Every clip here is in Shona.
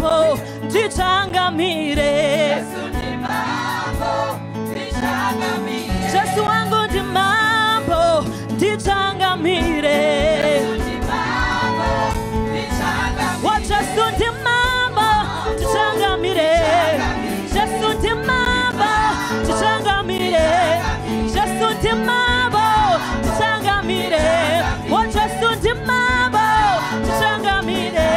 mambo tichangamire. Yesu wangu ndi mambo tichangamire. Yesu ndi mambo tichangamire. Yesu ndi mambo tichangamire. Yesu ndi mambo tichangamire. Yesu ndi mambo tichangamire.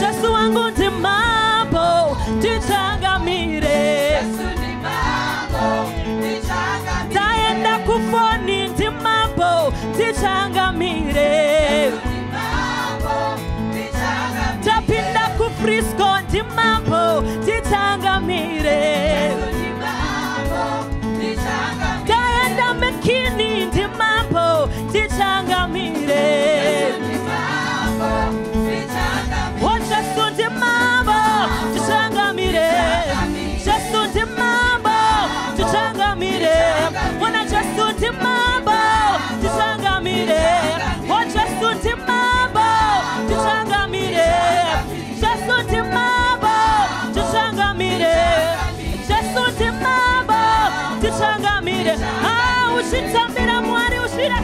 Yesu wangu ndi mambo tichangamire. Taenda kufoni ndi mambo tichangamire. Tapinda kufrisco ndi mambo tichangamire. Taenda mekini ndi mambo tichangamire. Yesu ndi mambo tichangamire. Yesu ndi mambo tichangamire. Wana Yesu ndi mambo tichangamire. Yesu ndi mambo tichangamire. Yesu ndi mambo tichangamire. Yesu ndi mambo tichangamire. Uchitambira mwari ushira.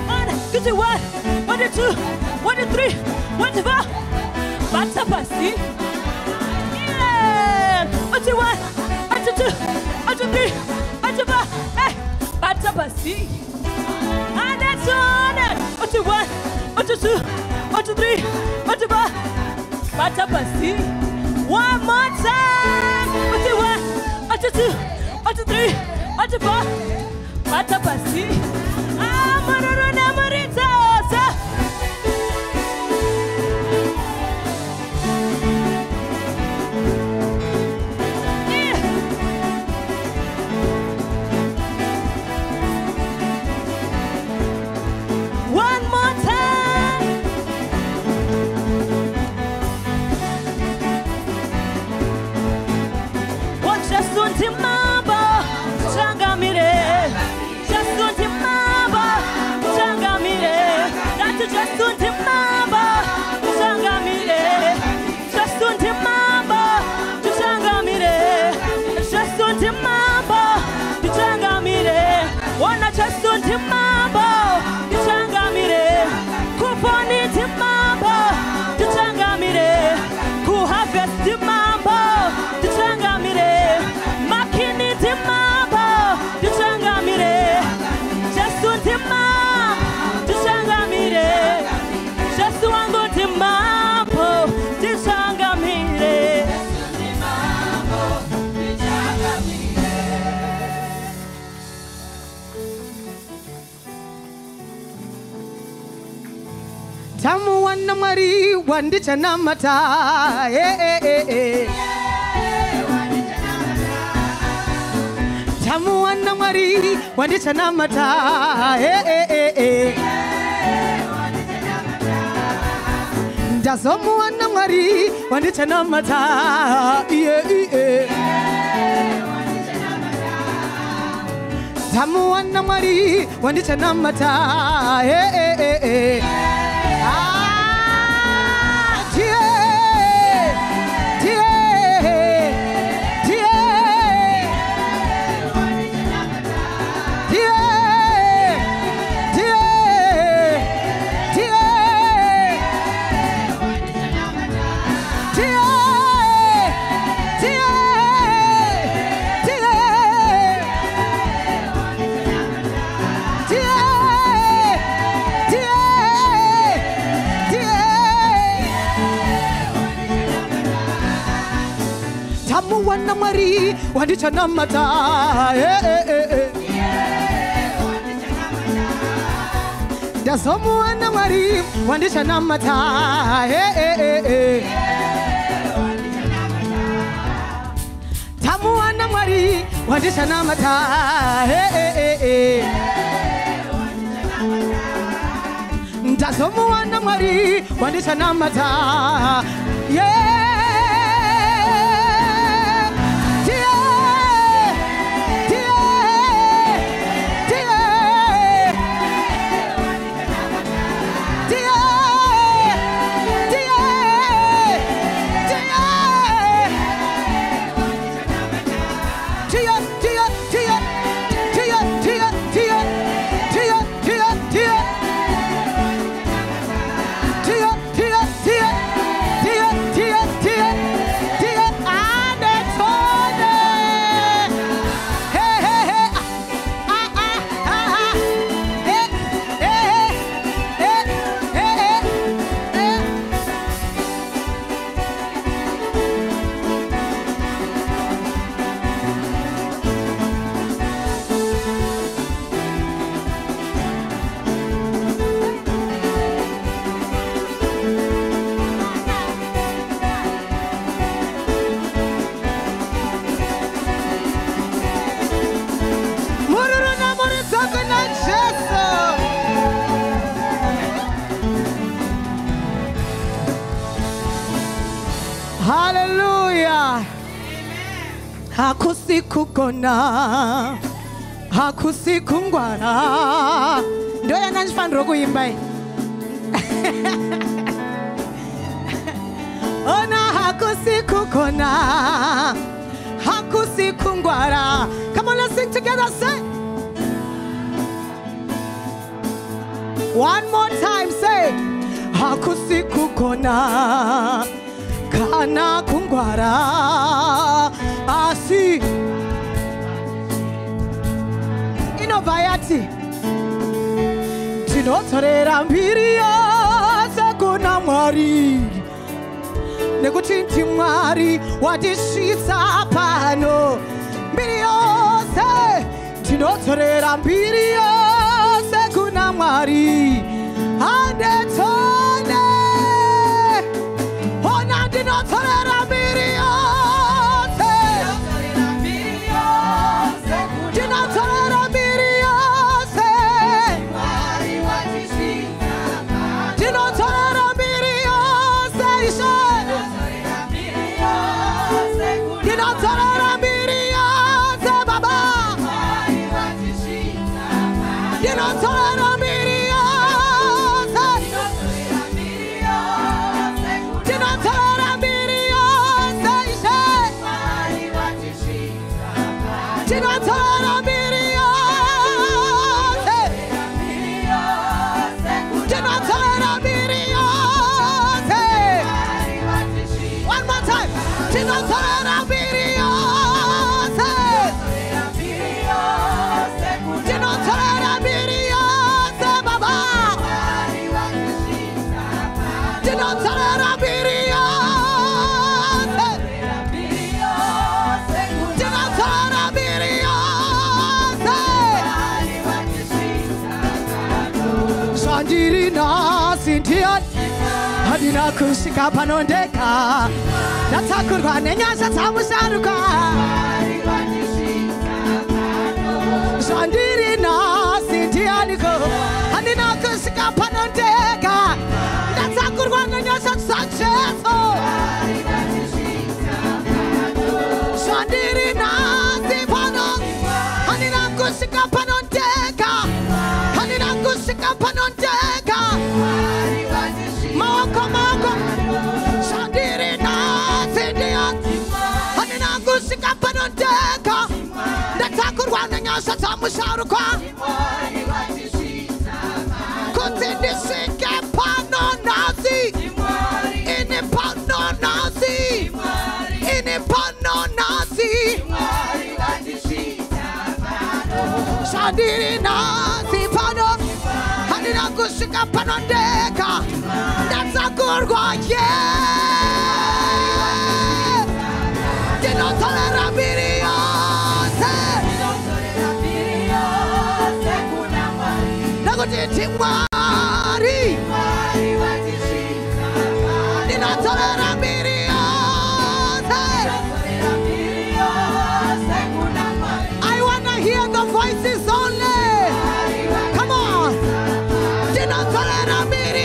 One, 1, 2, 1, 3, 1, 2, 4. Bata pasi. Yeah. 1, 2, 1, 2, 1, 2, 3, 1, 2, 4. Hey, bata pasi. And that's on it. 1, 2, 1, 2, 2, 1, 2, 3, 1, 2, 4. Bata pasi. One more time. 1, 2, 1, 2, 2, 1, 2, 3, 1, 2, 4. Bata pasi. Tamu wana mari wandicha namata. Tamu wana mari wandicha namata. Dasomu wana mari wandicha namata. Tamu wana mari wandicha namata. Tamu wana mari wandicha namata. Dasomu wana mari wandicha namata. Tamu wana mari wandicha namata. ndazomuwana Mwari wandichanamata. Yeah. Hallelujah. Hakusikukona, hakusikungwara. Ndio yananifanya kuimba. Ona hakusikukona, hakusikungwara. Come on, let's sing together. Say one more time. Say hakusikukona, kana kungwara. Asi inovayati tinotorera mbiri yose kuna Mwari nekuti ndi Mwari watisvitsa pano. Mbiri yose tinotorera mbiri yose kuna Mwari. Andetone ona ndinotorera mbiri yose. Ndinotorera mbiri yose. Ndinotorera mbiri yose. Ndinotorera mbiri yose Baba. Ndinotorera mbiri yose. Ndinotorera mbiri yose. Ndinotorera mbiri yose. Ndinotorera mbiri yose. One more time. Ndinotorera mbiri yose. Ndinotorera mbiri yose Baba. Ndinotorera mbiri yose. Ndinotorera mbiri yose. Shandiri nasi ndiani hadina kusika panondeka. Ndatakurwa nenyasha dzamusharuka. Shandiri nasi ndianiko hadina kusika panondeka. Ndatakurwa nenyasha dzacheso. Shandiri nasi pano hadina kusika panondeka. Hadina kusika panondeka. Moko moko. Shandiri nasi ndiani hadina kusika panondeka. Ndatakurwa nenyasha dzamusharuka. Kuti ndisike pano nasi. Ini pano nasi. Ini pano nasi. Shandiri nasi pano hadina kusika panondeka. Ndatakurwa yeah. Ndinotorera mbiri yose. Nakuti ndi Mwari. Ndinotorera mbiri yose. I wanna hear the voices only. Come on. Ndinotorera mbiri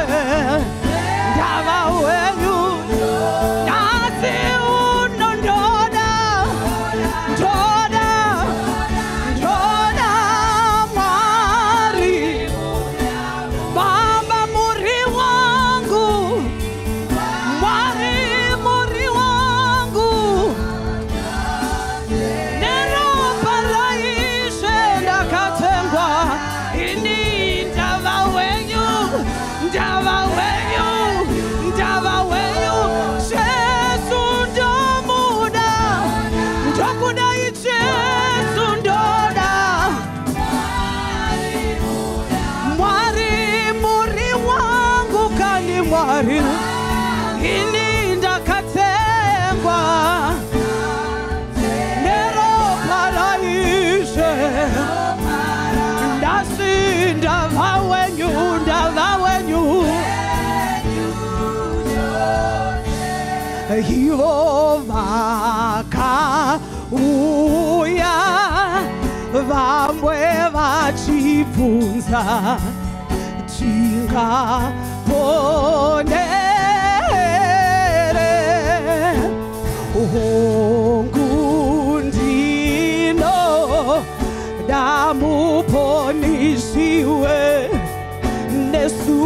ishe ndava wenyu nasi unondoda ndoda ndoda Mwari Baba muri wangu Mwari muri wangu nero paraishe ndakatengwa ini ndava wenyu Jesu ndomuda ndokuda Jesu ndoda Mwari muri wangu kani Mwari ini ndakatengwa nero paraishe ndasi ndava wenyu Yehova kauya vamwe vachibvunza tingaponere hongu ndino damuponisiwe nesu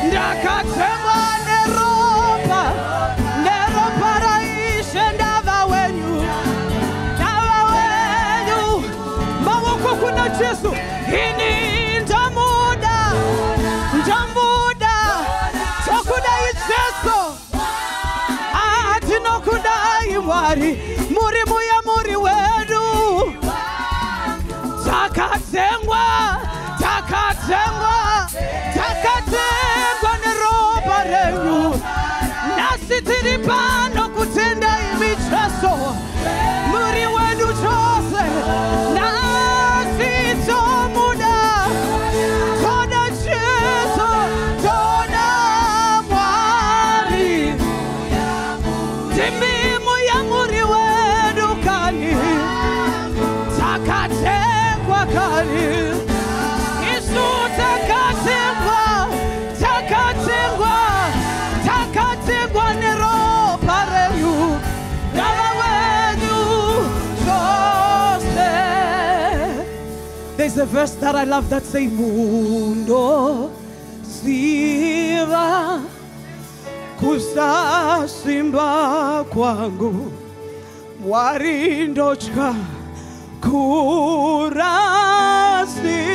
ndakatengwa neropa raishe ndava wenyu mawoko kuna Jesu ini ndamuda tokudai Jesu atinokudai Mwari muri muya muri wedu takatengwa neropa renyu nasi tiri pano kutenda imichezo muri wedu chose nasi tomuda toda Jesu toda Mwari timimu ya muri wedu kani takatengwa kani takatengwa neropa renyu ndava wenyu chose. There's a verse that I love that say mundo siva kusasimba kwangu Mwari ndotya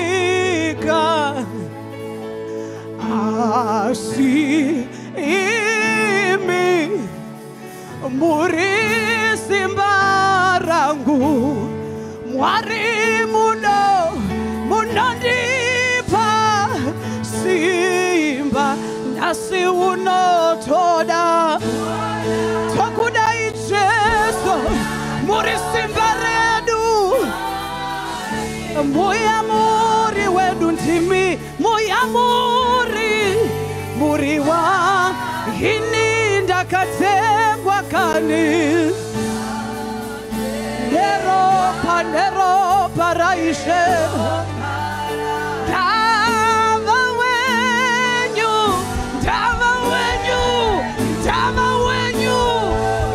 kurasika asi imi muri simba rangu Mwari munondipa simba nasi unotoda tokudai Jesu muri simba redu muya muri wedu ntimi muya muri wa hini ndakatengwa kani neropa raishe ndava wenyu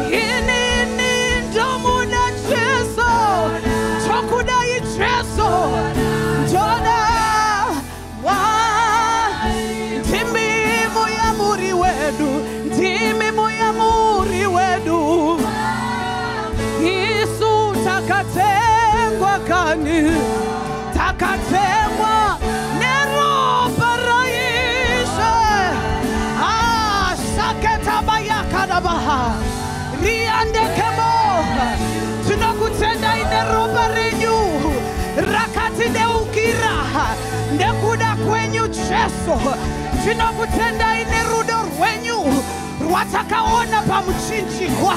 hini ndomuna Jesu tokudai Jesu ndoda ndimi muya muri wedu Yesu takatengwa kani takatengwa neropa raishe saketabayakadabaha riandekemo tunakutenda ineropa renyu rakati neukira nekuda kwenyu Jesu tunakutenda inerudo rwenyu rwatakaona pamuchinjikwa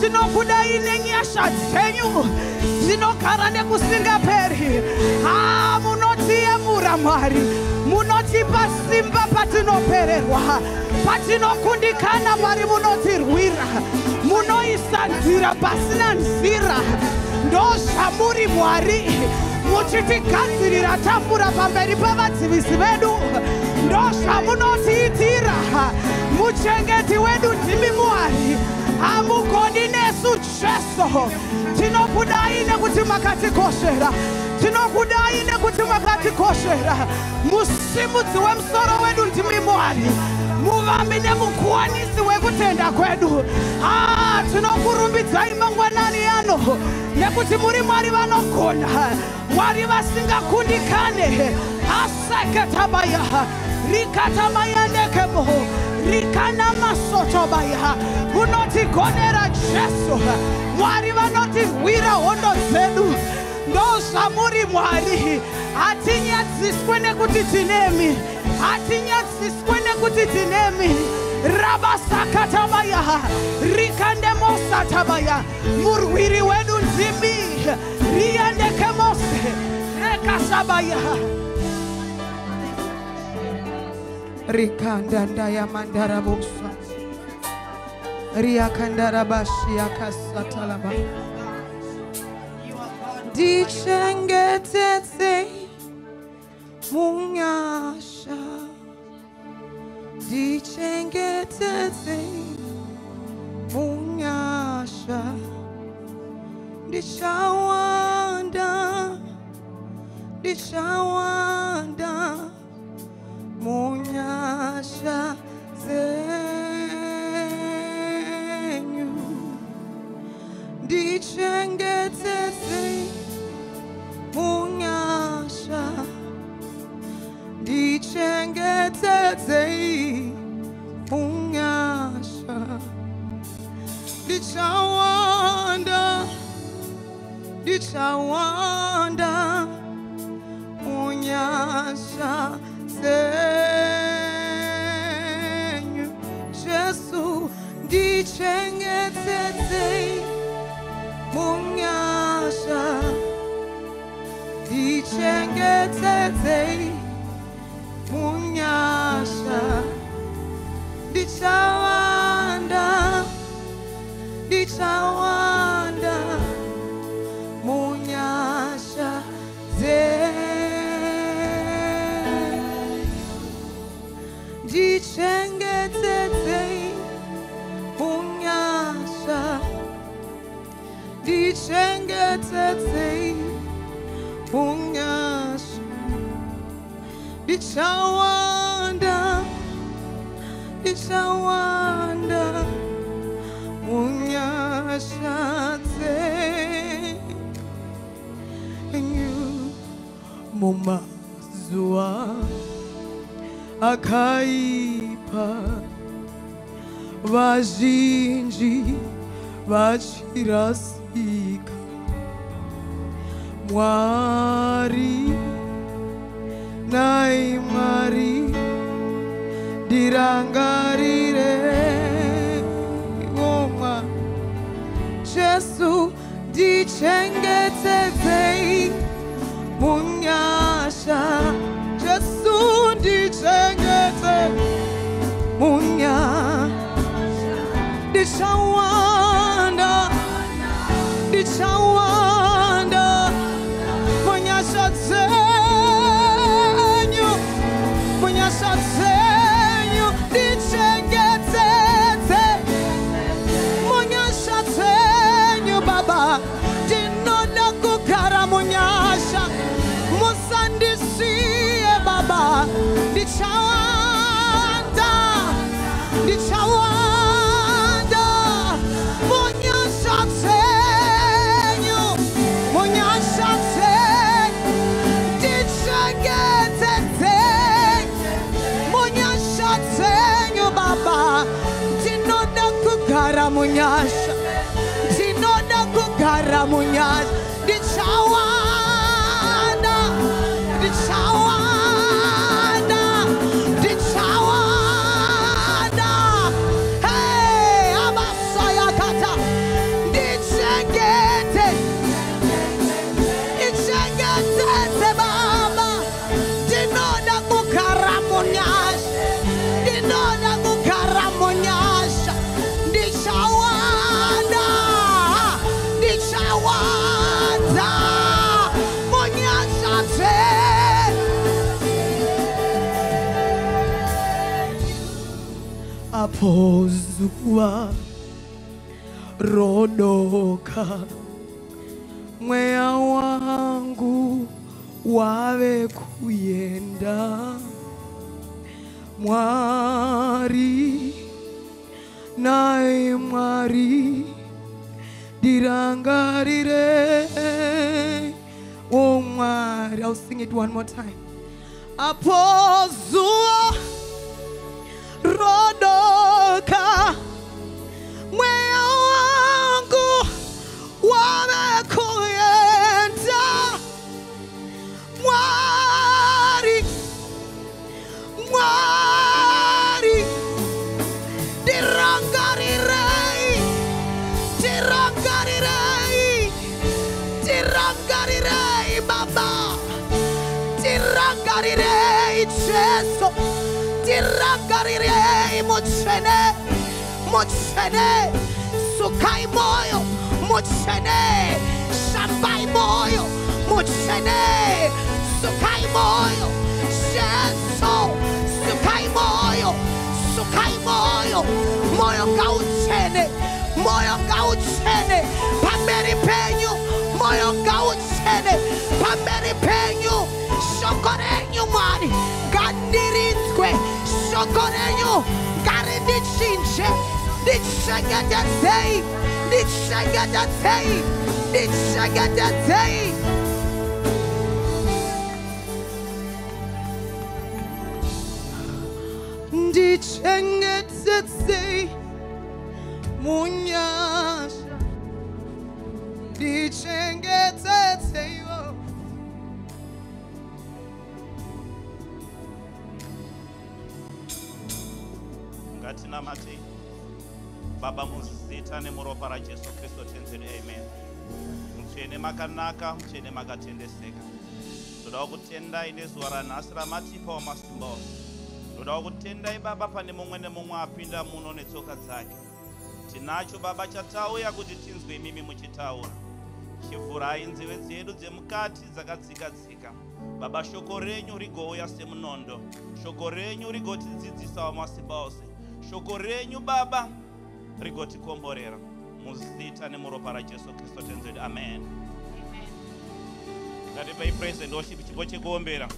tinokudai nenyasha dzenyu dzinogara nekusingaperi. Munotiyemura Mwari, munotipa simba patinopererwa, patinokundikana Mwari munotirwira, munoisa nzira pasina nzira. Ndozvamuri Mwari, muchitigadzirira tafura pamberi pavadzivisi vedu. Ndozvamunotiitira, muchengeti wedu ndimi Mwari. Hamugoni nesu Jesu. Tinokudai nekuti makatikoshera, tinokudai nekuti makatikoshera. Musimudzi wemusoro wedu ndimi Mwari, muvambi nemukuwanisi wekutenda kwedu. Tinokurumbidzai mangwanani ano nekuti muri Mwari vanogona, Mwari vasingakundikane. Asakatabaya rikatabaya nekemo rikana masotobaya. Munotigonera Jesu, Mwari vanotirwira hondo dzedu. Ndozvamuri Mwari, hatinyadziswe nekuti tinemi, hatinyadziswe nekuti tinemi. Rabasakatabaya rikandemosatabaya. Murwiri wedu ndimi riyandekemose rekasabaya. Rikandandaya mandarabosa riakandarabashi akasatalaba. Dichengetete munyasha, dichengetete munyasha, dishawanda, dishawanda munyasha zenyu, dichengetete munyasha, dichengetete munyasha, dichawanda, dichawanda munyasha zenyu. Jesu dichengetete munyasha, dichengetete munyasha, dichawanda, dichawanda munyasha zenyu, dichengetete munyasha, dichengetete munyasha, dichawanda, dichawanda munyasha zenyu. Mumazuwa akaipa vazhinji vachirasika, Mwari nai Mwari ndirangarire ngoma. Jesu dichengetete munyasha, Jesu dichengetete munyasha, dichawanda, dichawanda munyasha zenyu, munyasha zenyu, dichengetete munyasha zenyu. Baba tinoda kugara munyasha, musandisiye Baba. Dichawanda, dichawanda munyasha zenyu, munyasha zenyu, dichengetete munyasha zenyu. Baba tinoda kugara munyasha, tinoda kugara munyasha, dichawanda, dichawanda, dichawanda. Hey, abasaya kata wanda munyasate apozua rodoka mweya wangu wave kuyenda Mwari nae Mwari dirangarire oh Mwari. I'll sing it one more time. Apozua rodoka mweya wangu wamekuyenda Mwari Mwari dirangarirei dirangarirei dirangarirei Baba dirangarirei Jesu dirangarirei muchene muchene sukai moyo muchene shambai moyo muchene sukai moyo Jesu sukai moyo moyo ngauchene pamberi penyu moyo ngauchene pamberi penyu shoko renyu Mwari ngandirinzwe shoko renyu ngarindichinje ndichengetedzei ndichengetedzei ndichengetedzei ndichengetedzei munyasha ndichengetedzei ngatinamate Baba muzita nemuropa raJesu Kristu tenzeni amen. Muchene makanaka muchene makatendeseka toda kutendai nezuva ranhasi ramatipa wamasimba ose. Toda kutendai Baba pane mumwe nemumwe apinda muno netsoka dzake. Tinacho Baba chatauya kuti tinzwe imimi muchitaura. Chivurai nzeve dzedu dzemukati dzakadzika-dzika. Baba shoko renyu rigouya semunondo. Shoko renyu rigotidzidzisa wamasimba ose. Shoko renyu Baba rigotikomborera. Muzita nemuropa raJesu Kristu tenzeni amen. Ngatipai praise and worship chipo chekuombera.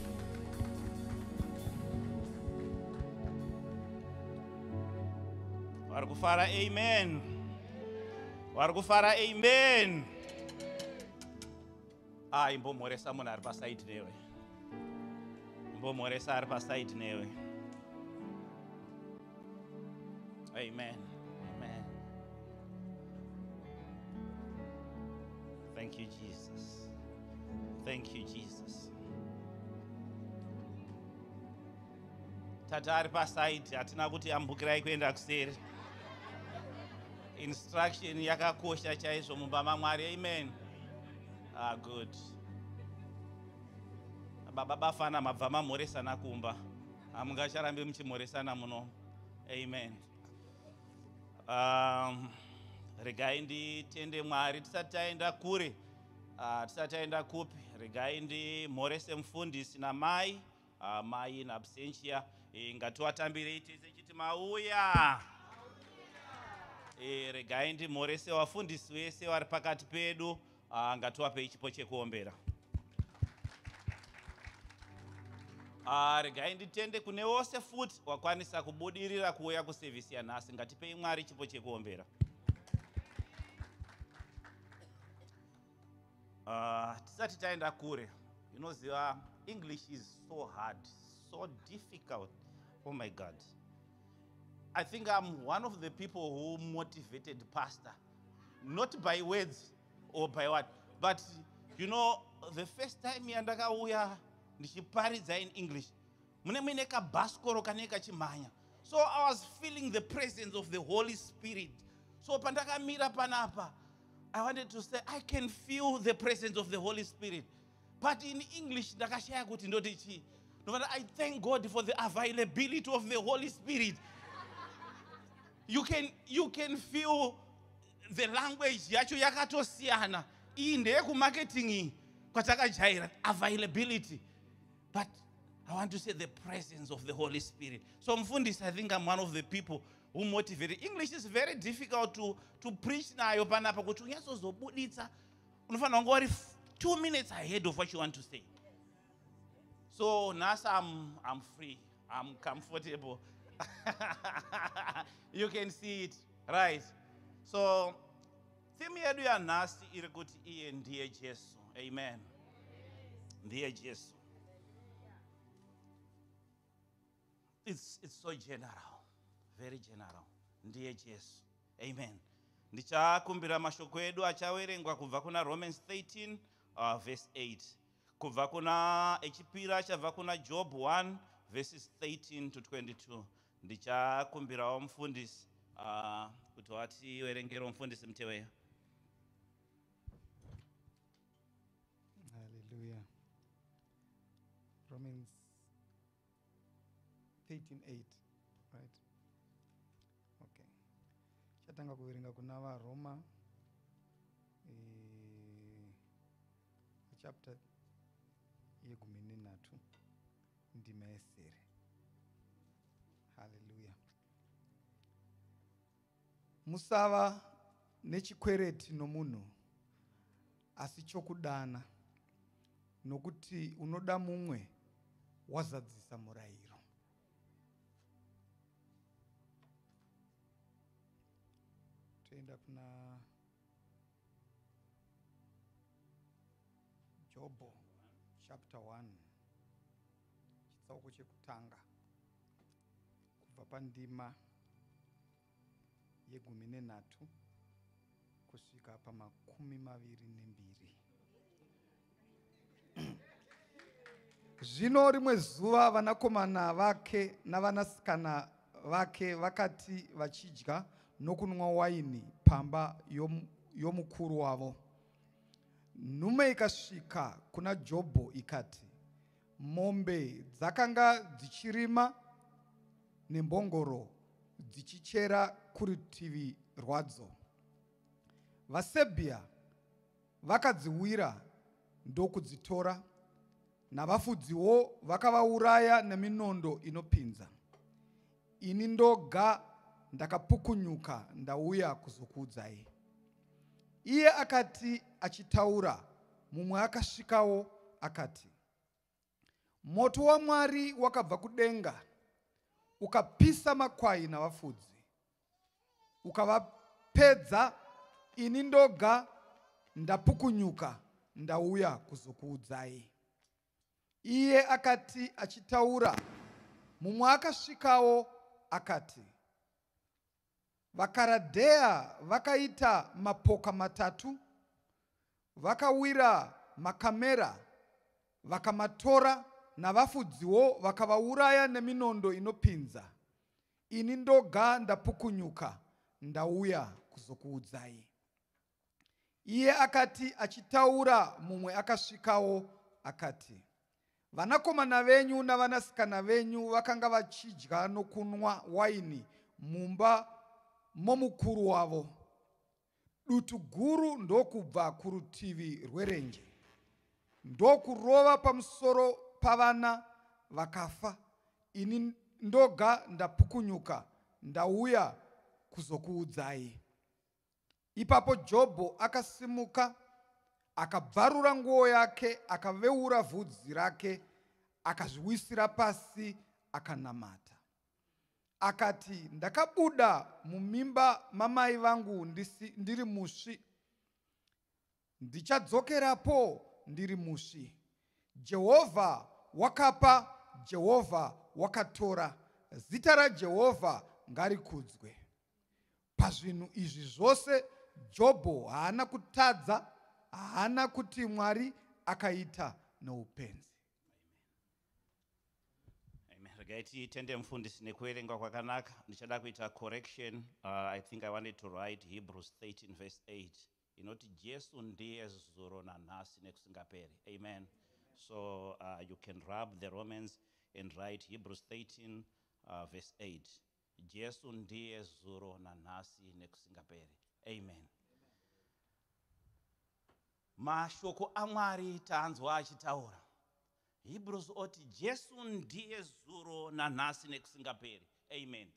Warikufara amen. Warikufara amen. Imbomhoresa munhu ari pasaiti newe. Imbomhoresa ari pasaiti newe. Amen. Amen. Thank you, Jesus. Thank you, Jesus. Tata ari pasaiti hatina kuti ambukirai kuenda kuseri. Instruction yakakosha chaizvo mumba maMwari. Amen. Good. Baba bafana mabva mamhoresana kumba. Hamungacharambe muchimhoresana muno. Amen. Regai nditende Mwari tisati taenda kure. Tisati taenda kupi. Regai ndimhorese mufundisi namai. Mai in absentia. Ngativatambirei tese chiti mauya. Regai ndimhorese wafundisi wese vari pakati pedu. Ngatiwapei chipo chekuombera. Regai nditende kune wose futi wakwanisa kubudirira kuuya kusevhisi yanhasi. Ngatipei Mwari chipo chekuombera. Tisati taenda kure. Unoziva English is so hard, so difficult. Oh my God. I think I'm one of the people who motivated pastor. Not by words or by what, but you know, the first time yandakauya ndichiparidza in English, mune muine kabhasikoro kanenge kachimhanya. So I was feeling the presence of the Holy Spirit. So pandakamira panapa, I wanted to say, I can feel the presence of the Holy Spirit. But in English, ndakashaya kuti ndoti chi. No matter, I thank God for the availability of the Holy Spirit. You can feel the language yacho yakatosiyana. iyi ndeyekumarketing kwatakajaira, availability. But I want to say the presence of the Holy Spirit. So mfundisi, I think I'm one of the people who motivated. English is very difficult to preach nayo panapa kuti unyatsozobuditsa unofanira kunge uri 2 minutes ahead of what you want to say. So now I'm free, I'm comfortable. You can see it, right? So theme yedu ya nhasi iri kuti iye ndiye Jesu. Amen. Ndiye Jesu. It's so general, very general. Ndiye Jesu. Amen. Ndichakumbira mashoko edu achawerengwa kubva kuna Romans 13 verse 8. Kubva kuna echipiri achabva kuna Job 1 verses 13 to 22. Ndichakumbirawo mufundisi kuti watiwerengere mufundisi Mteweya. Hallelujah. Romans 13:8, right? Okay. Chatanga kuverenga kuna vaRoma chapter ye13 ndima yesere. Hallelujah. Musava nechikwereti nomunhu asi chokudana, nokuti unoda mumwe wazadzisa murayiro. Toenda kuna Jobho chapter 1 chitsauko chekutanga kubva pandima ye13 kusvika pa22. Zvino rimwe zuva vanakomana vake navanasikana vake vakati vachidya nokunwa waini pamba yomukuru wavo, nhume ikasvika kuna Jobho ikati, mombe dzakanga dzichirima nembongoro dzichichera kurutivi rwadzo. VaSebhia vakadziwira ndokudzitora, navafudziwo vakavauraya neminondo inopinza. Ini ndoga ndakapukunyuka ndauya kuzokuudzai. Iye akati achitaura, mumwe akasvikawo akati, moto waMwari wakabva kudenga ukapisa makwai navafudzi ukavapedza. Ini ndoga ndapukunyuka ndauya kuzokuudzai. Iye akati achitaura, mumwe akasvikawo akati, vaKaradheya vakaita mapoka 3, vakawira makamera vakamatora, navafudziwo vakavauraya neminondo inopinza. Ini ndoga ndapukunyuka ndauya kuzokuudzai. Iye akati achitaura, mumwe akasvikawo akati, vanakomana venyu navanasikana venyu vakanga vachidya nokunwa waini mumba momukuru wavo. Dutu guru ndokubva kurutivi rwerenje, ndokurova pamusoro pavana vakafa. Ini ndoga ndapukunyuka ndauya kuzokuudzai. Ipapo Jobho akasimuka, akabvarura nguo yake, akaveura vhudzi rake, akazviwisira pasi, akanamata. Akati, ndakabuda mumimba mamai vangu ndiri musvi, ndichadzokerapo ndiri musvi. Jehovha wakapa, Jehovha wakatora, zita raJehovha ngarikudzwe. Pazvinhu izvi zvose Jobho haana kutadza, haana kuti Mwari akaita noupenzi. Amen. Regai titende mufundisi nekuverenga kwakanaka. Ndichada kuita correction. I think I wanted to write Hebrews 13 verse 8. Inoti Jesu ndiye zuro nanhasi nekusingaperi. Amen. So you can rub the Romans and write Hebrews 13 verse 8. Jesu ndiye zuro nanhasi nekusingaperi. Amen. mashoko aMwari tanzwa achitaura. Hebrews oti Jesu ndiye zuro nanhasi nekusingaperi. Amen.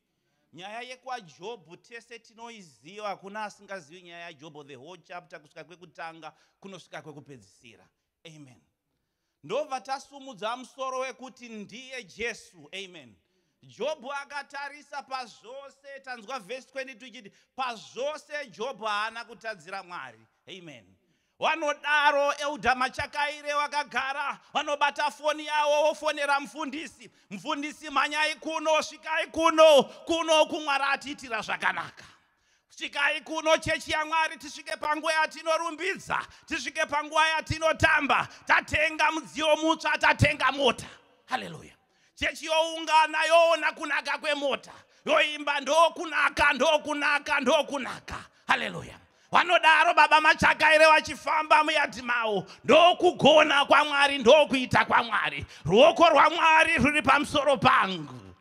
Nyaya yekwaJobhu tese tinoiziva, hakuna asingazivi nyaya yaJobhu, the whole chapter kusvika kwekutanga kunosvika kwekupedzisira. Amen. Ndobva tasumudza musoro wekuti ndiye Jesu. Amen. Jobhu akatarisa pazvose, tanzwa verse 22 ichiti pazvose Jobhu haana kutadzira Mwari. Amen. Vanodaro Eudhama Chakaire vakagara, vanobata foni yavo vofonera mufundisi. Mufundisi, manyai kuno, svikai kuno, kuno kuMwari atiitira zvakanaka. Svikai kuno chechi yaMwari, tisvike panguva yatinorumbidza, tisvike panguva yatinotamba, tatenga mudziyo mutsva, tatenga mota. Haleluya. Chechi youngana yoona kunaka kwemota, yoimba ndokunaka, ndokunaka, ndokunaka. Haleluya. Vanodaro baba Machakaire vachifamba muyadhi mavo, ndokugona kwaMwari, ndokuita kwaMwari. Ruoko rwaMwari rwuri pamusoro pangu.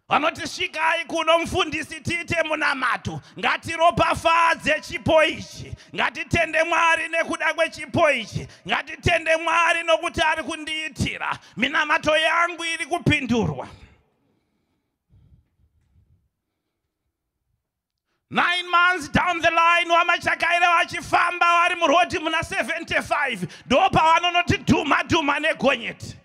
Vanoti svikai kuno mufundisi, tiite munamato, ngatiropafadze chipo ichi, ngatitende Mwari nekuda kwechipo ichi, ngatitende Mwari nokuti ari kundiitira, minamato yangu iri kupindurwa. 9 months down the line, Wamachakaire vachifamba vari murodhi muna 75, ndopa vanonoti dhuma dhuma negonyeti.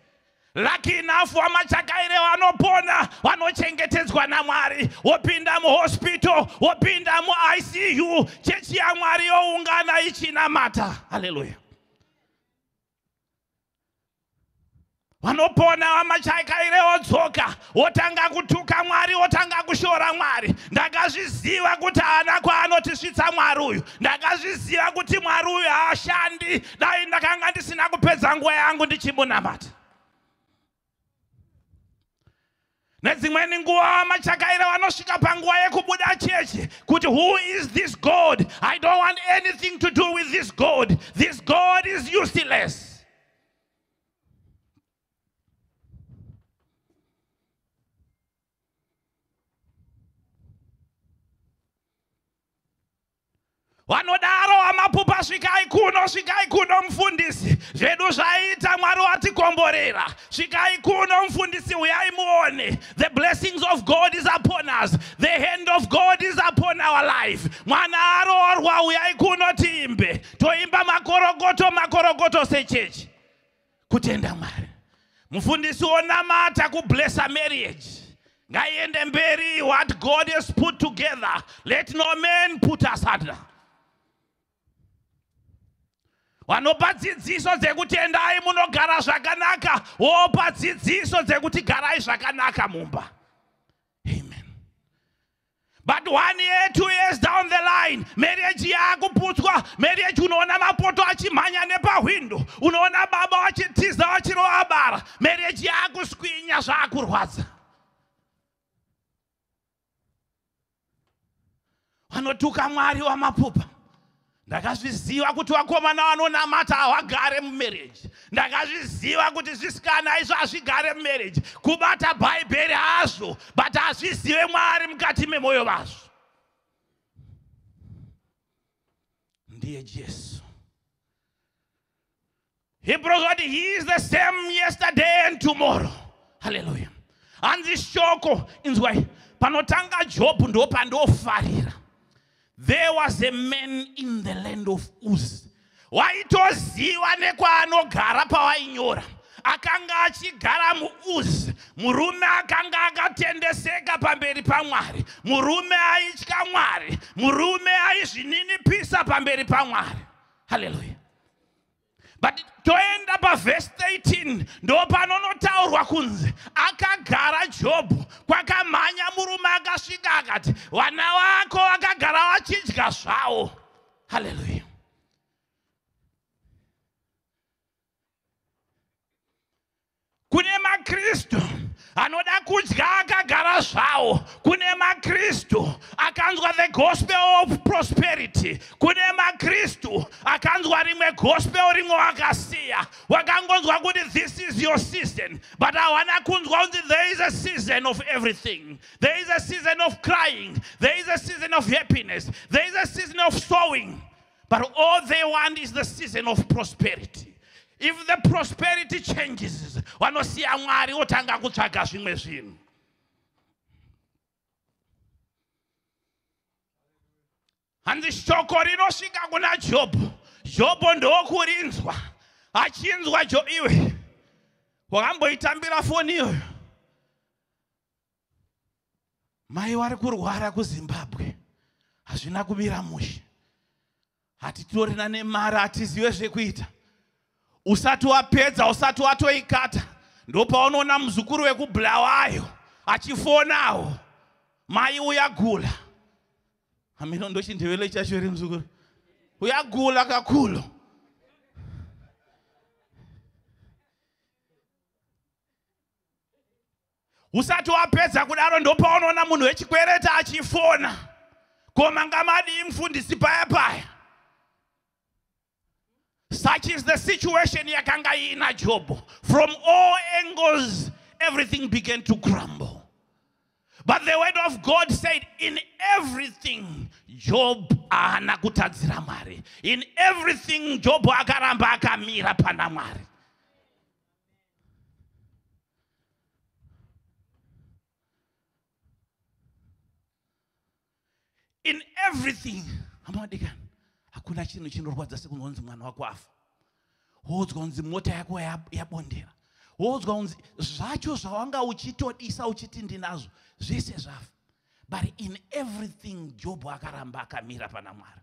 Lucky enough, Wamachakaire vanopona, vanochengetedzwa naMwari, wopinda muhospital, wopinda muICU, chechi yaMwari youngana ichinamata. Hallelujah. Vanopona Wamachakaire vodzoka, wotanga kutuka Mwari, wotanga kushora Mwari. Ndakazviziva kuti haana kwaanotisvitsa Mwari uyu. Ndakazviziva kuti Mwari uyu haashandi, dai ndakanga ndisina kupedza nguva yangu ndichimunamata. Nedzimweni nguva Wamachakaire vanosvika panguva yekubuda chechi kuti who is this God? I don't want anything to do with this God. This God is useless. Vanodaro Wamapupa, svikai kuno mufundisi, zvedu zvaita Mwari watikomborera. Svikai kuno mufundisi, uyai muone. The blessings of God is upon us. The hand of God is upon our life. Mwana aroorwa, uyai kuno tiimbe. Toimba makorogoto sechechi. Kutenda Mwari. Mufundisi onamata kublessa marriage. Ngaiende mberi, what God has put together, let no man put asunder. Vanopa dzidziso dzekuti endai munogara zvakanaka, wopa dzidziso dzekuti garai zvakanaka mumba. Amen. But 1 year, 2 years down the line, marriage yakuputswa, marriage unoona mapoto achimhanya nepahwindo, unoona baba vachitiza vachirova bara, marriage yakuswinya zvakurwadza. Vanotuka Mwari Wamapupa. Ndakazviziva kuti vakomana vanonamata havagare mumarriage. Ndakazviziva kuti zvisikana izvo hazvigare mumarriage. Kubata bhaibheri hazvo, but hazvizive Mwari mukati memwoyo vazvo. Ndiye Jesu. Hebrews said he is the same yesterday and tomorrow. Hallelujah. Hanzi shoko inzwai, panotanga Jobhu ndo pandofarira. There was a man in the land of Uz. Waitoziva nekwaanogara pavainyora. Akanga achigara muUz. Murume akanga akatendeseka pamberi paMwari. Murume aitya Mwari. Murume aizvininipisa pamberi paMwari. Hallelujah. But toenda pa verse 18 ndo panonotaurwa kunzi akagara Jobhu kwakamhanya murume akasvika akati vana vako vakagara vachidya zvavo. Hallelujah. Kune maKristu anoda kudya akagara zvawo. Kune maKristu akanzwa the gospel of prosperity. Kune maKristu akanzwa rimwe gospel rimwe wakasiya. Wakangonzwa kuti this is your season, but hawana kunzwa kuti there is a season of everything. There is a season of crying. There is a season of happiness. There is a season of sowing. But all they want is the season of prosperity. If the prosperity changes, vanosiya Mwari otanga kutsvaga zvimwe zvinhu. Hanzi shoko rinosvika kuna Jobho. Jobho ndokurinzwa. Achinzwa iwe wakamboitambira foni iyoyo. Mai vari kurwara kuZimbabwe. Hazvina kumira mushe. Hatitorina nemari, hatizive zvekuita. Usati wapedza, usati watoikata, ndopaunoona muzukuru wekubulawayo achifonawo. Mai uyagula. Amino ndochindevele chashori muzukuru. Uyagula kakulu. Usati wapedza kudaro ndopaunoona munhu wechikwereta achifona. Koma ngamadi mfundisi paya paya. Such is the situation yakanga ina Job. From all angles, everything began to crumble. But the word of God said, in everything, Job ahana kutadzira Mwari. In everything, Job akaramba akamira pana Mwari. In everything, amadikana. Hakuna chinhu chinorwadza sekunzi mwana wako afa. Wodzwa kunzi mota yako yabondera. Wodzwa kunzi zvacho zvawanga uchitodisa uchiti ndinazvo zvese zvafa. But in everything Job akaramba akamira pana Mwari.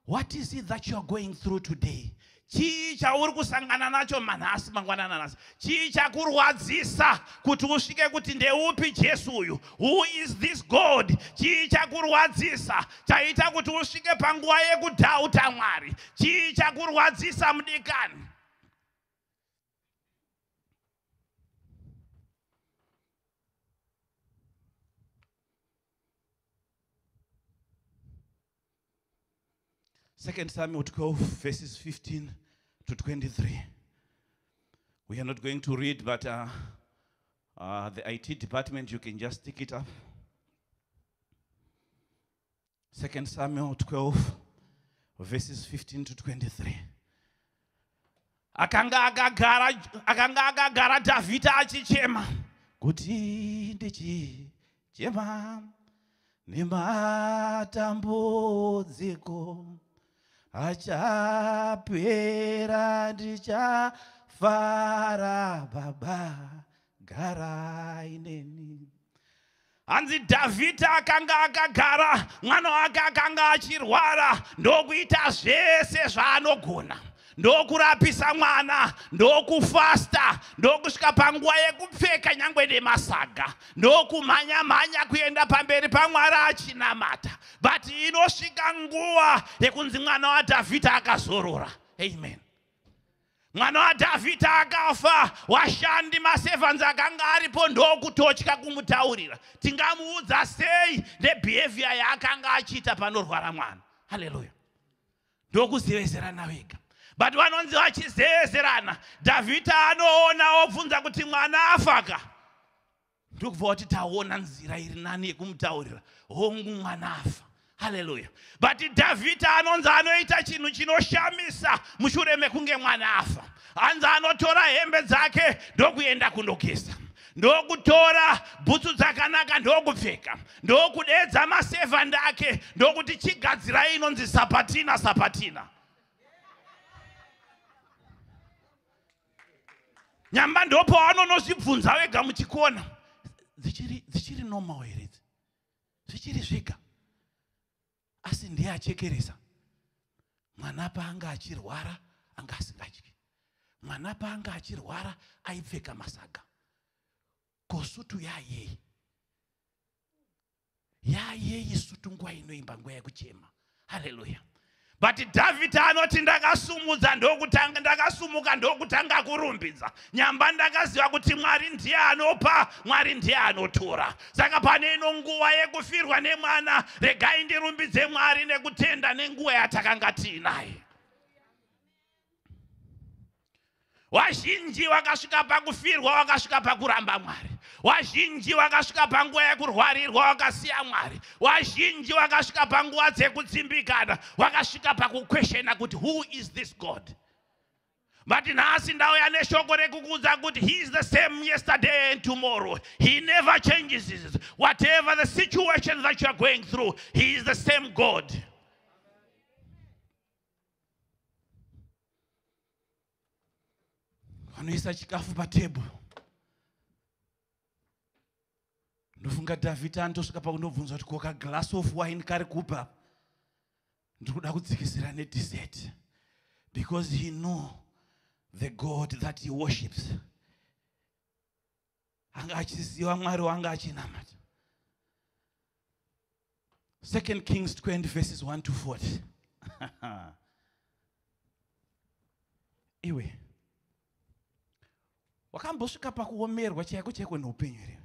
What is it that you are going through today? Chii chauri kusangana nacho manhasi mangwanana nasi? Chii chakurwadzisa kuti usvike kuti ndeupi Jesu uyu? Who is this God? Chii chakurwadzisa chaita kuti usvike panguva yekudhauta Mwari? Chii chakurwadzisa mudikani? Second Samuel 12, verses 15 to 23. We are not going to read, but the IT department, you can just stick it up. Second Samuel 12, verses 15 to 23. Akanga agagara Davida achichema. Kuti ndichichema nematambudziko. Achapera ndichafara baba gara ineni. Hanzi Davhidha akanga akagara, mwana wake akanga achirwara, ndokuita zvese zvaanogona. Ndokurapisa mwana, ndokufasta, ndokusvika panguva yekupfeka nyangwe nemasaga, ndokumhanya kuenda pamberi paMwari achinamata. But inosvika nguva yekunzi mwana waDhavhidha akazorora. Amen. Mwana waDhavhidha akafa, washandi maservants akanga aripo ndokutotya kumutaurira. Tingamuudza sei nebehavior yaakanga achiita panorwara mwana. Hallelujah. Ndokuzevezerana wega. But vanonzi vachizevezerana, Davhidha anoona obvunza kuti mwana afaka. Ndokubva kuti taona nzira iri nani yekumutaurira. Hongu mwana afa. Hallelujah. But Davhidha anonzi anoita chinhu chinoshamisa mushure mekunge mwana afa. Hanzi anotora hembe dzake ndokuenda kundogeza. Ndokutora bhutsu dzakanaka ndokupfeka. Ndokudedza maservant ake ndokuti chigadzira inonzi sapatina. Nyamba ndopo vanonozvibvunza wega muchikona. Dzichiri normal here. Zvichiri zvega. Asi ndiye achekeresa. Mwana paanga achirwara anga asingatyi. Mwana paanga achirwara aipfeka masaga. Kosutu yayei sutu nguva inoimba nguva yekuchema. Hallelujah. But David anoti ndakasumudza ndokutanga ndakasumuka ndokutanga kurumbidza. Nyamba ndakaziva kuti Mwari ndiye anopa, Mwari ndiye anotora. Saka pane ino nguva yekufirwa nemwana, regai ndirumbidze Mwari nekutenda nenguva yatakanga tiinaye. Wazhinji wakasvika pakufirwa, wakasvika pakuramba Mwari. Wazhinji wakasvika panguva yekurwarirwa wakasiya Mwari. Wazhinji wakasvika panguva dzekudzimbikana, wakasvika pakukweshena kuti who is this God? But nhasi ndauya neshoko rekukuudza kuti he is the same yesterday and tomorrow. He never changes. Whatever the situation that you are going through, he is the same God. Vanoisa chikafu patebhuru. Ndofunga David andosvika pakundobvunza kuti koka glass of wine kari kupa. Ndikuda kudzikisira nedessert. Because he knew the God that he worships. Anga achiziva Mwari wanga achinamata. 2 Kings 20 verses 1 to 40. Iwe. Wakambosvika pakuomerwa chaiko chaiko noupenyu here.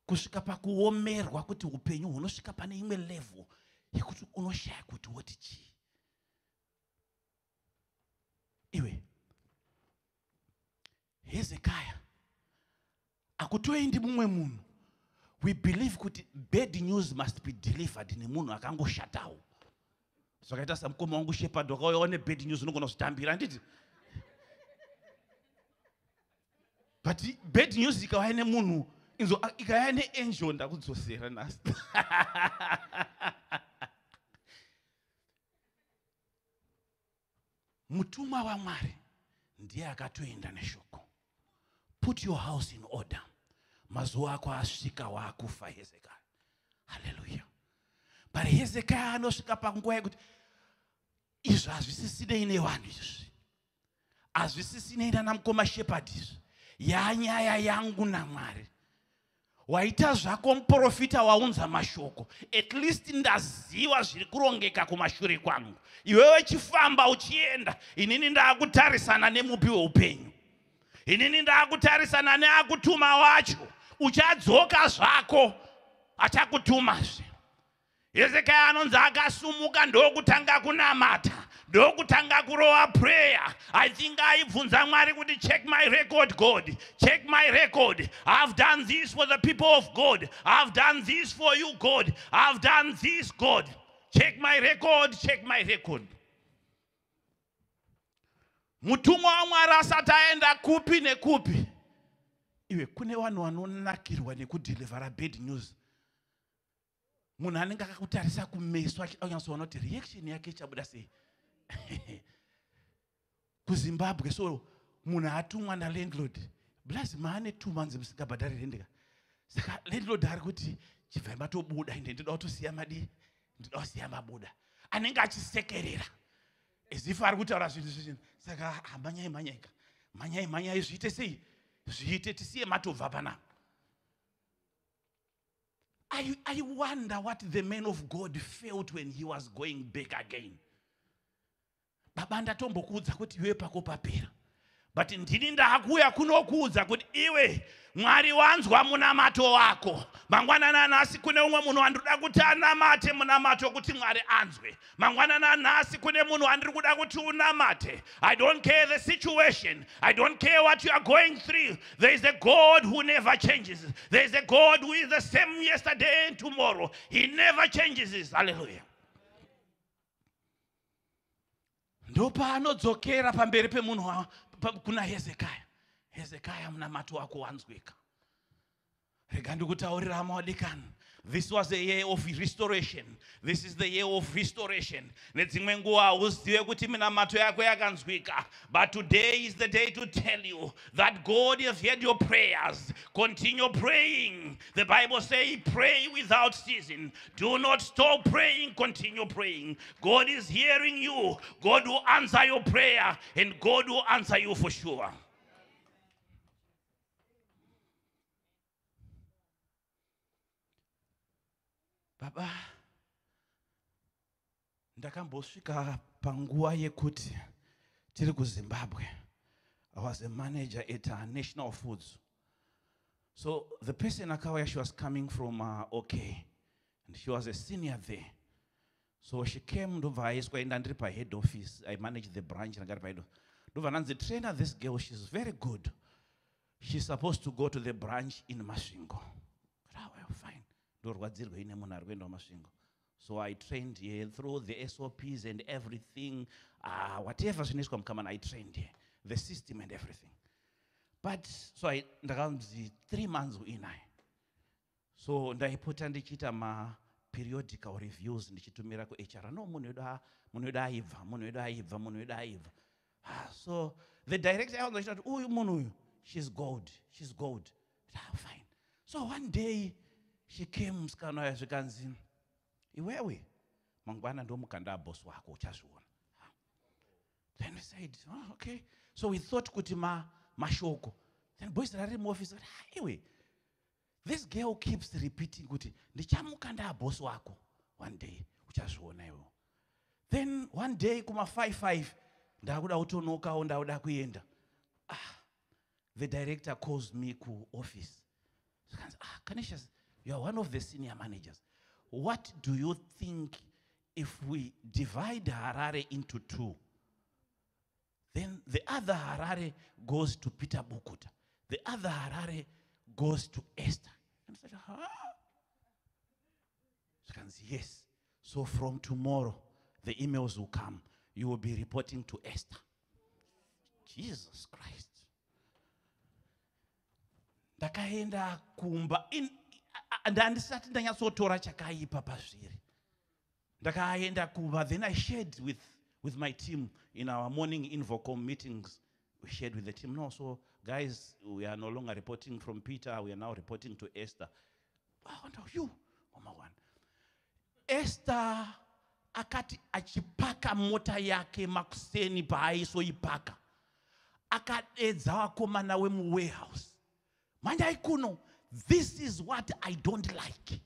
Kusvika pakuomerwa kuti upenyu hunosvika pane imwe level yekuti unoshaya kuti woti chii. Iwe Hezekiah akutoendi mumwe munhu. We believe kuti bad news must be delivered nemunhu akangoshatawo. Zvakaita samukoma wangu shepherd wakauyawo nebad news unogona kuzvitambira handiti. But bad news ikauya nemunhu ikauya neangel ndakudzosera nhasi. Mutumwa waMwari ndiye akatoenda neshoko. Put your house in order. Mazuva ako asvika waakufa Hezekiah. Hallelujah. But Hezekiah anosvika panguva yekuti izvi hazvisisinei nevanhu izvi. Hazvisisinei namukoma shepherd izvi. Yanyaya yangu naMwari. Waita zvako muprofita waunza mashoko. At least ndaziva zviri kurongeka kumashure kwangu. Iwewe chifamba uchienda, inini ndakutarisana nemupi weupenyu. Inini ndakutarisana neakutuma wacho. Uchadzoka zvako achakutumazve. Hezekiah anonzi akasumuka ndokutanga kunamata. Ndokutanga kurova prayer. I think aibvunza Mwari kuti check my record God. Check my record. I've done this for the people of God. I've done this for you God. I've done this God. Check my record. Check my record. Mutumwa waMwari asati aenda kupi nekupi. Iwe kune vanhu vanonakirwa nekudeliver bad news. Munhu anenge akakutarisa kumeso achanyatsoona kuti reaction yake ichabuda sei. KuZimbabwe so munhu atumwa nalandlord. Blazima ane 2 months musingabhadhari rendeka. Saka landlord ari kuti chibva matobuda ende ndoda kutosiya madi, ndoda kusiya mabuda. Anenge achisekerera. As if ari kutaura zvinhu zvinhu. Saka manyai zviite sei? Zviite tisiye matobva panapa. I wonder what the man of God felt when he was going back again. Baba ndatombokuudza kuti iwe pako papera. But ndini ndakuya kunokuudza kuti iwe Mwari wanzwa munamato wako. Mangwanana nhasi kune umwe munhu andinoda kuti anamate munamato kuti Mwari anzwe. Mangwanana nhasi kune munhu andiri kuda kuti unamate. I don't care the situation. I don't care what you are going through. There is a God who never changes. There is a God who is the same yesterday and tomorrow. He never changes. Hallelujah. Ndopa anodzokera pamberi pemunhu kuna Hezekiah. Hezekiah munamato wako wanzwika. Rega ndikutaurira hama wadikani. This was a year of restoration. This is the year of restoration. Nedzimwe nguva uzive kuti minamato yako yakanzwika. But today is the day to tell you that God has heard your prayers. Continue praying. The Bible says pray without ceasing. Do not stop praying. Continue praying. God is hearing you. God will answer your prayer. And God will answer you for sure. Baba, ndakambosvika panguva yekuti tiri kuZimbabwe. I was a manager at National Foods. So the person akauya, she was coming from OK, and she was a senior there. So she came ndobva aiswa enda ndiri pahead office. I managed the branch ndagari pahead office. Ndobva nanzi trainer this girl, she's very good. She's supposed to go to the branch in Masvingo. Oh, well, fine. Ndorwadzirwe ine munhu ari kuenda kuMasvingo. So I trained here through the SOPs and everything. Whatever zvinoiswa mukamana, I trained here. The system and everything. But, so ndakanzi 3 months uinaye. So ndaipota ndichiita periodical reviews ndichitumira kuHR. No, munhu wedu aibva. So the director was like, uyu munhu uyu, she's gold. Fine. So one day she came musikana uya zvikanzi, iwewe mangwana ndomukanda boss wako uchazviona. Then we said, oh, okay. So we thought kuti mashoko. Then boys rari mu office said, iwe, this girl keeps repeating kuti ndichamukanda boss wako one day uchazviona iwe. Then one day kuma 5:05 ndakuda kutonokawo ndakuda kuenda. The director calls me ku office. Canisius, you are one of the senior managers. What do you think if we divide Harare into 2? Then the other Harare goes to Peter Bukuta. The other Harare goes to Esther. And I said, She can say, yes. So from tomorrow, the emails will come. You will be reporting to Esther. Jesus Christ. Ndakaenda kumba ndandisati ndanyatsotora chakaipa pazviri. Ndakaenda kumba, then I shared with my team in our morning Invocom meetings. We shared with the team. No, so guys, we are no longer reporting from Peter. We are now reporting to Esther. Oh no, you, Mama one. Esther akati achipaka mota yake makuseni paaisoipaka. Akadedza vakomana wemu warehouse. Mandai kuno, this is what I don't like.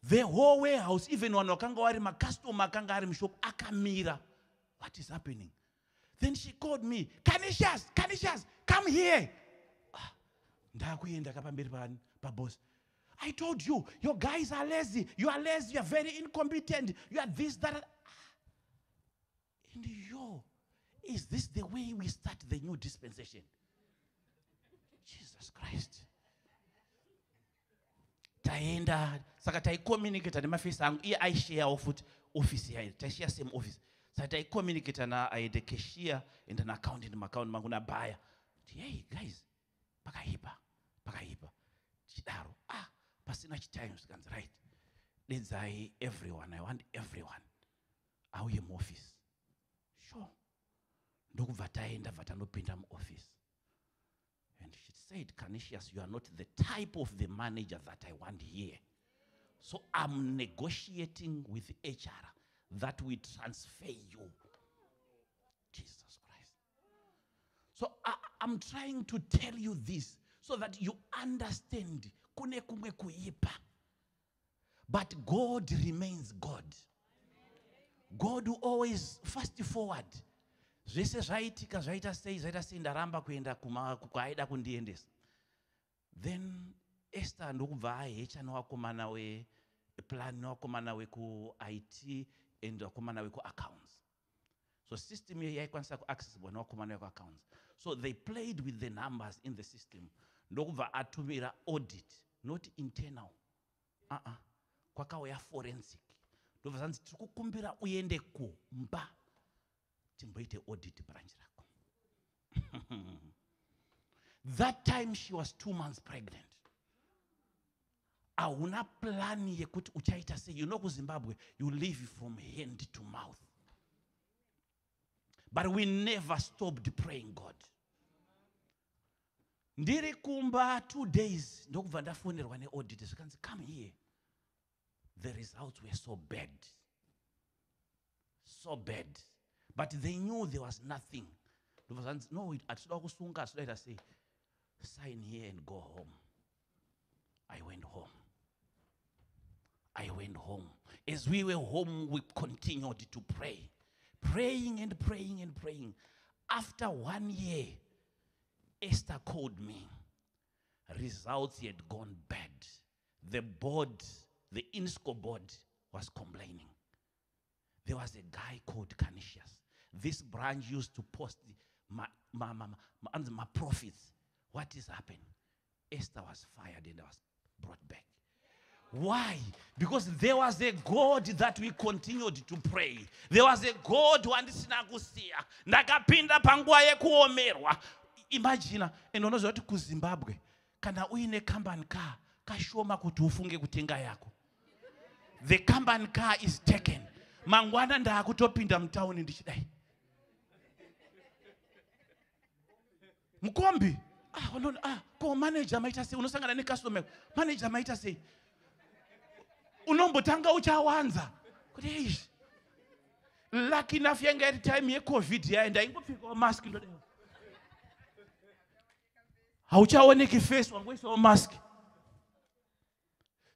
The whole warehouse, even when wakanga wari makastoma akanga ari mushop akamira. What is happening? Then she called me, Canisius, come here. Ndakuenda kapamberi pa boss. I told you, your guys are lazy. You are lazy, you are very incompetent. You are this, that. And is this the way we start the new dispensation? Jesus Christ. Taenda, saka taicommunicate nemafisi angu. Iye aishare office yayo. Taishare same office. Saka taicommunicate na aide cashier and an account in the account mangu na buyer. Hey guys, pakaipa. Chidaro. Pasina chitayo sikanzi right. Dedzai everyone. I want everyone. Auye mu office. Sure. Ndokubva taenda vatanopinda mu office. And she said, Canisius, you are not the type of the manager that I want here. So I'm negotiating with HR that we transfer you. Jesus Christ. So I'm trying to tell you this so that you understand. Kune kumwe kuipa. But God remains God. God will always fast forward. Zvese zvaitika zvaita sei ndaramba kuenda kwaida kundiendesa. Then Esther ndokubva ahecha newakomana plan newakomana weku IT and wakomana weku accounts. So system here yaikwanisa kuaccessible newakomana weku accounts. So they played with the numbers in the system. Ndokubva atumira audit, not internal. Kwakauya forensic. Ndobva zanzi tikukumbira uende kumba. Timboite audit branch rako. That time she was 2 months pregnant. Auna plan yekuti uchaita say, you know kuZimbabwe, you live from hand to mouth. But we never stopped praying God. Ndiri kumba 2 days, ndokubva ndafonerwa neaudit. Zikanzi, come here. The results were so bad. So bad. But they knew there was nothing. No, I say, sign here and go home. I went home. As we were home, we continued to pray. Praying and praying and praying. After 1 year, Esther called me. Results had gone bad. The board, the INSCO board, was complaining. There was a guy called Canisius. This branch used to post my profits. What is happening? Esther was fired and was brought back. Why? Because there was a God that we continued to pray. There was a God who andisina kusiya. Ndakapinda panguwa yekuomerwa. Imagine, enonozo watu ku Zimbabwe. Kana uine company car, kashoma kuti ufunge kutenga yako. The company car is taken. Mangwana ndakutopinda mtauni ndichidai. Mkombi. Ko manager maita say unosangana ne customer. Manager maita say unombotanga uchawanza. Kuti hey. Lucky enough yenga at time ye COVID yaenda ingopfika mask ndo. Hauchaoneki face wangwesa mask.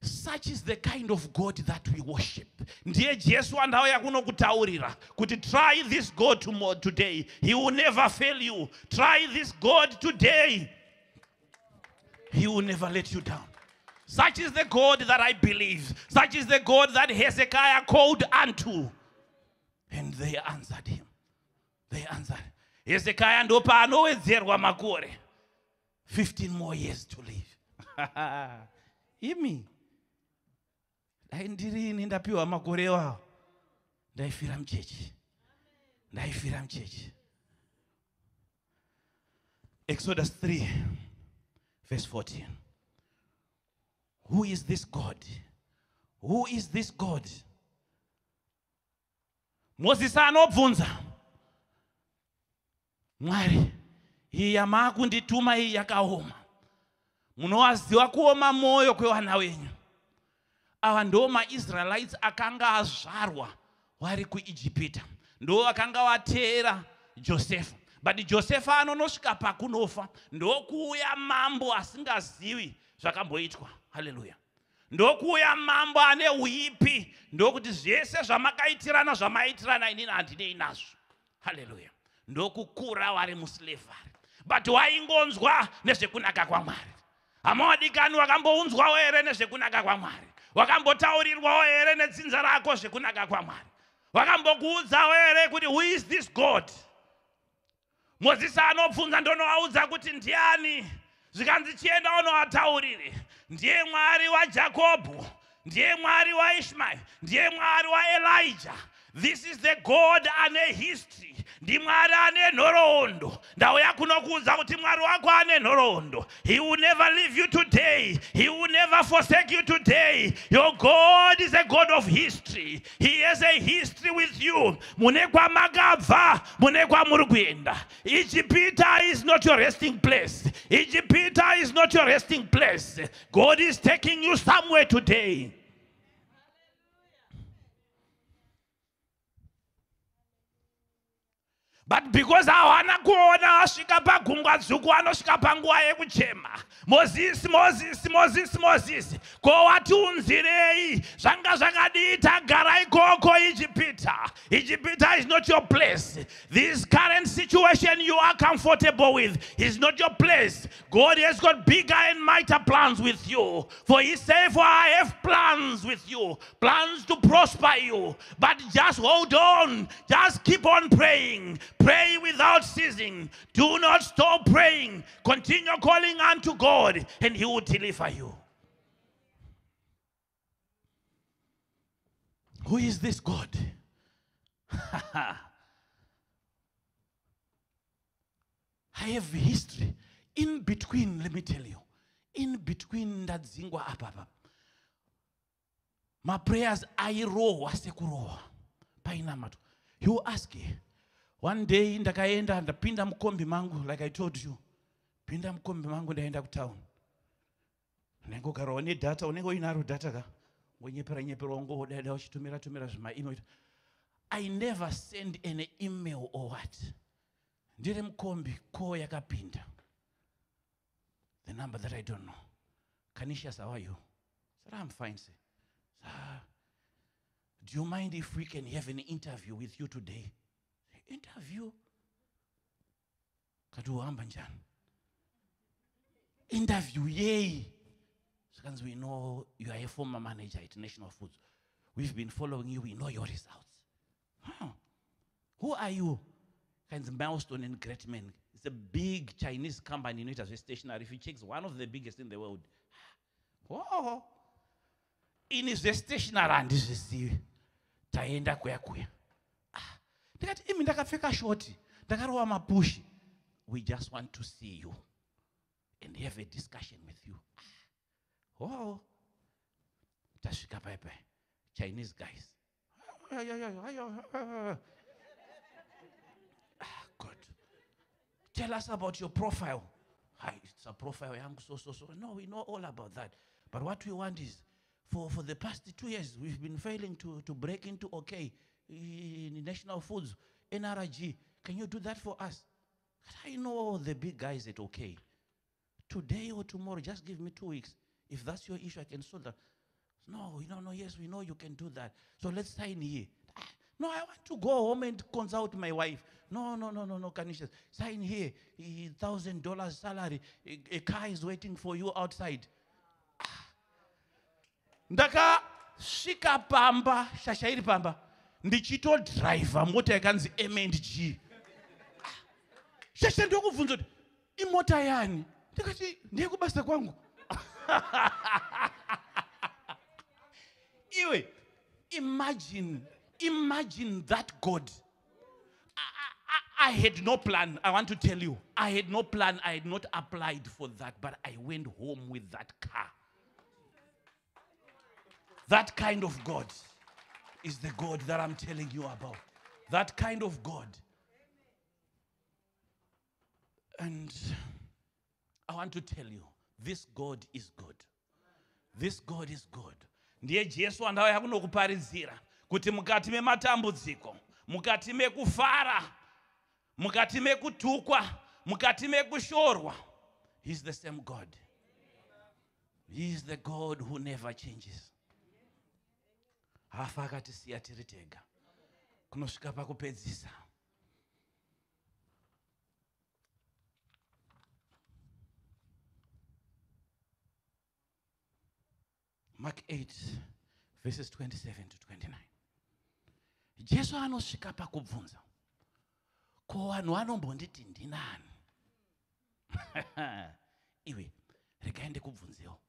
Such is the kind of God that we worship. Ndiye Jesu andao yakuno kutaurira kuti try this God today. He will never fail you. Try this God today. He will never let you down. Such is the God that I believe. Such is the God that Hezekiah called unto. And they answered him. They answered. Hezekiah ndo paanowedzerwa makore. 15 more years to live. Imi. Ndaindirini ndapiwa makore wao. Ndaifira mchechi. Ndaifira mchechi. Exodus 3 verse 14. Who is this God? Who is this God? Moses anobvunza. Mwari, iyi yamakundituma iyi yakaoma. Munowaziva kuoma moyo kwevana wenyu. Ava ndo maIsraelites akanga azvarwa wari kuIjipita. Ndo akanga wateera Joseph. But Joseph anonosvika pakunofa ndokuuya mambo asingazivi zvakamboitwa. Hallelujah. Ndokuuya mambo ane uipi ndokuti zvese zvamakaitirana zvamaitirana inini handinei nazvo. Hallelujah. Ndokukura wari muslavery. But waingonzwa nezvekunaka kwaMwari. Hama wadikani wakambounzwawo here nezvekunaka kwaMwari. Wakambotaurirwawo here nedzinza rako zvekunaka kwaMwari. Wakambokuudzawo here kuti who is this God? Moses anobvunza ndonoaudza kuti ndiani? Zvikanzi chienda unoataurire. Ndiye Mwari waJakobho. Ndiye Mwari waIshmael. Ndiye Mwari waElijah. This is the God ane history. Ndi Mwari ane nhoroondo. Ndauya kunokuudza kuti Mwari wako ane nhoroondo. He will never leave you today. He will never forsake you today. Your God is a God of history. He has a history with you. Mune kwamakabva, mune kwamuri kuenda. Ijipita is not your resting place. Ijipita is not your resting place. God is taking you somewhere today. But because hawana kuona asvika pagungwa dzvuku anosvika panguva yekuchema. Moses. Ko watiunzirei zvanga zvakadii tagara ikoko Ijipita. Ijipita is not your place. This current situation you are comfortable with is not your place. God has got bigger and mightier plans with you. For he said, for I have plans with you. Plans to prosper you. But just hold on. Just keep on praying. Pray without ceasing. Do not stop praying. Continue calling unto God and he will deliver you. Who is this God? I have history. In between, let me tell you. In between that zingwa apapa. My prayers airowa sekurowa. Painamatu. You ask it. One day ndakaenda ndapinda mkombi mangu, like I told you. Pinda mkombi mangu ndaenda kutown. Ndengogara one data, unengo inaro data ka. Nyepera ongo dada uchitumira zvima email. I never send any email or what. Ndire mkombi ko yakapinda. The number that I don't know. Canisius, how are you? I said, I'm fine, sir. Do you mind if we can have an interview with you today? Interview? Katuhamba njani? Interview, yay! Because we know you are a former manager at National Foods. We've been following you. We know your results. Huh. Who are you? Kinds of Milestone and Great Men. It's a big Chinese company in it as a stationery. If you check, it's one of the biggest in the world. Oh, in his stationery and this is the taenda kuya. Ndakati imi ndakapfeka shoti, ndakarowa mapushi. We just want to see you and have a discussion with you. Oh, tasvika paipai. Chinese guys. Good. Tell us about your profile. It's a profile. So. No, we know all about that. But what we want is, for the past 2 years, we've been failing to break into OK in National Foods, NRG. Can you do that for us? I know the big guys at OK. Today or tomorrow, just give me 2 weeks. If that's your issue, I can solve that. No, yes, we know you can do that. So let's sign here. No, I want to go home and consult my wife. No, Canisius. Sign here. $1,000 salary. A car is waiting for you outside. Ndaka shika pamba, shashairi pamba. Ndichito driver, mota yakanzi M&G. Shasha ndokuvunza, imota yani. Ndakati, ndiye kubasa kwangu. Imagine that God. I had no plan. I want to tell you, I had no plan. I had not applied for that, but I went home with that car. That kind of God is the God that I'm telling you about. That kind of God. And I want to tell you, this God is good. This God is good. Ndiye Jesu andao yakunokuparidzira kuti mukati mematambudziko, mukati mekufara, mukati mekutukwa, mukati mekushorwa, He's the same God. He is the God who never changes. Hafa akatisiya tiri tega. Kunosvika pakupedzisa. Mark 8, verses 27 to 29. Jesu anosvika pakubvunza. Ko vanhu vanombonditi ndinani? Iwe, regai ndikubvunzewo.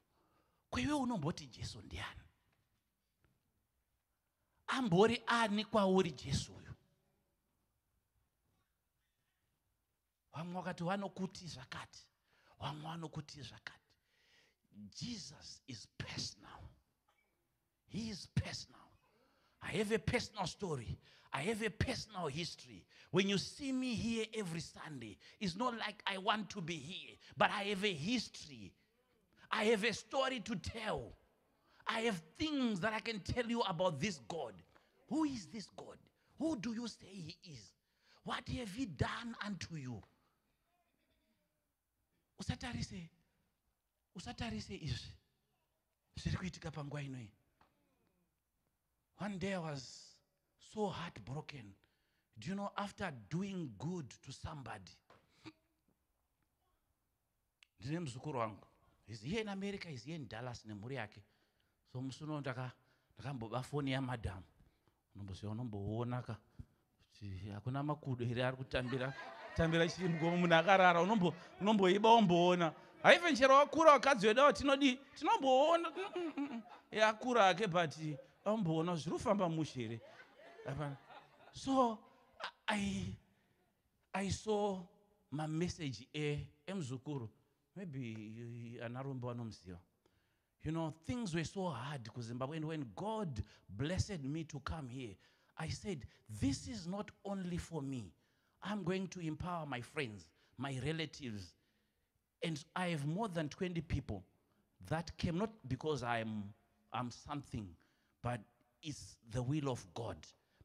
Ko iwe unomboti Jesu ndiani? Ambori ani kwauri Jesu uyu? Vamwe vakati vanokuti zvakati. Vamwe vanokuti zvakati. Jesus is personal. He is personal. I have a personal story. I have a personal history. When you see me here every Sunday, it's not like I want to be here, but I have a history. I have a story to tell. I have things that I can tell you about this God. Who is this God? Who do you say He is? What have He done unto you? Usatarise izvi zviri kuitika panguva inoi. One day I was so heartbroken. Do you know, after doing good to somebody, ndine muzukuru wangu, he's here in America, he's here in Dallas nemhuri yake. So musuno ndakamboba foni yamadhamu. Unomboziva unomboona kuti hakuna makudo here ari kutambira chimbo munhu akarara, unomboiba umboona. Haive nchero wakura wakadzi wedu watinodi tinomboona yakura ake, but umboona zviri kufamba mushere. So I saw my message emzukuru. Maybe anarumba wanomziva. You know, things were so hard because Zimbabwe, when God blessed me to come here, I said, this is not only for me. I'm going to empower my friends, my relatives. And I have more than 20 people that came, not because I'm something, but it's the will of God.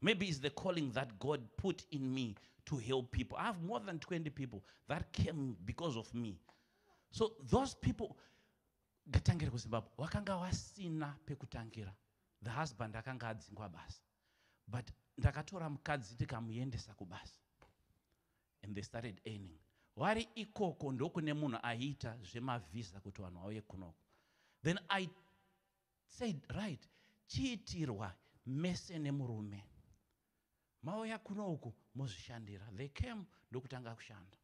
Maybe it's the calling that God put in me to help people. I have more than 20 people that came because of me. So those people, gatangire kuZimbabwe, wakanga wasina pekutangira. The husband akanga adzingwa basa. But ndakatora mukadzi tikamuendesa kubasa. And they started earning. Wari ikoko ndokune munhu aita zvemavisa kuti vanhu vauye kunoko. Then I said, right, chiitirwa mese nemurume. Mauya kunoku muzvishandira. They came ndokutanga kushanda.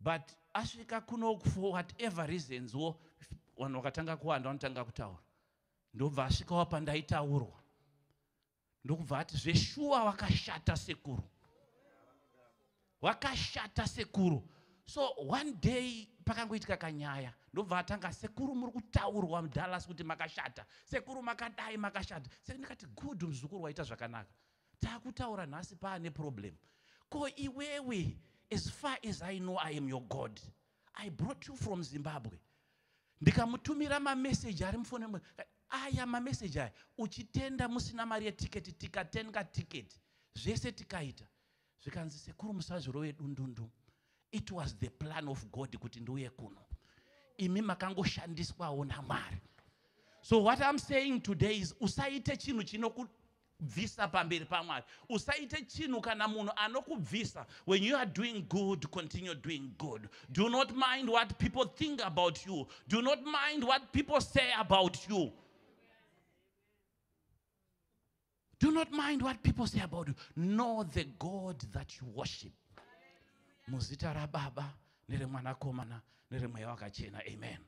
But asvika kunoku for whatever reasons, vanhu vakatanga kuwanda vanotanga kutaura. Ndobva asvika wapa ndaitaurwa. Ndokubva ati zveshuwa wakashata sekuru. Wakashata sekuru. So one day pakangoitika kanyaya. Ndobva atanga sekuru muri kutaurwa muDallas kuti makashata. Sekuru makadai makashata. Saka ndikati good muzukuru waita zvakanaka. Takutaura nhasi paane problem. Ko iwewe, as far as I know I am your God. I brought you from Zimbabwe. Ndikamutumira message ari mufoni mwe. Aya message aya uchitenda musina mari yetiketi tikatenga tiketi. Zvese tikaita. Zvikanzi sekuru musazvirove dundundu. It was the plan of God kuti ndiuye kuno. Imi makangoshandiswawo naMwari. So what I'm saying today is usaite chinhu chinokubvisa pamberi paMwari. Usaite chinhu kana munhu anokubvisa. When you are doing good, continue doing good. Do not mind what people think about you. Do not mind what people say about you. Do not mind what people say about you. Know the God that you worship. Muzita ra Baba, nere Mwanakomana, nere Mweya Wakachena. Amen.